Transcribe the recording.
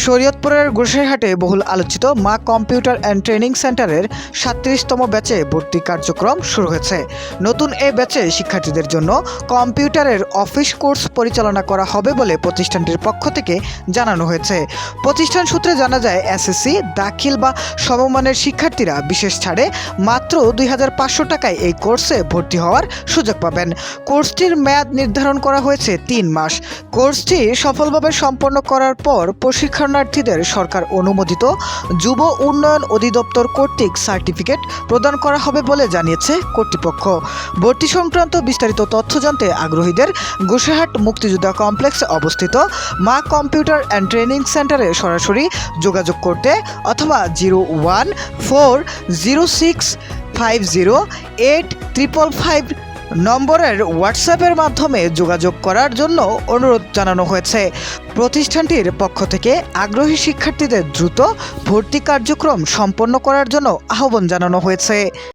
শরীয়তপুরের গোসাইহাটে বহুল আলোচিত মা কম্পিউটার অ্যান্ড ট্রেনিং সেন্টারের 37তম ব্যাচে ভর্তি কার্যক্রম শুরু হয়েছে। নতুন এই ব্যাচে শিক্ষার্থীদের জন্য কম্পিউটারের অফিস কোর্স পরিচালনা করা হবে বলে প্রতিষ্ঠানটির পক্ষ থেকে জানানো হয়েছে। প্রতিষ্ঠান সূত্রে জানা যায়, এসএসসি দাখিল বা সমমানের শিক্ষার্থীরা বিশেষ ছাড়ে মাত্র 2500 টাকায় এই কোর্সে ভর্তি হওয়ার সুযোগ পাবেন। কোর্সটির মেয়াদ নির্ধারণ করা হয়েছে 3 মাস। কোর্সটি সফলভাবে সম্পন্ন করার পর প্রশিক্ষণার্থীদের সরকার অনুমোদিত যুব উন্নয়ন অধিদপ্তর কর্তৃক সার্টিফিকেট প্রদান করা হবে বলে জানিয়েছে কর্তৃপক্ষ। ভর্তি সংক্রান্ত বিস্তারিত তথ্য জানতে আগ্রহীদের গোসাইহাট মুক্তিযোদ্ধা কমপ্লেক্সে অবস্থিত মা কম্পিউটার অ্যান্ড ট্রেনিং সেন্টারে সরাসরি যোগাযোগ করতে অথবা 01406508555 নম্বরের হোয়াটসঅ্যাপের মাধ্যমে যোগাযোগ করার জন্য অনুরোধ জানানো হয়েছে। প্রতিষ্ঠানটির পক্ষ থেকে আগ্রহী শিক্ষার্থীদের দ্রুত ভর্তি কার্যক্রম সম্পন্ন করার জন্য আহ্বান জানানো হয়েছে।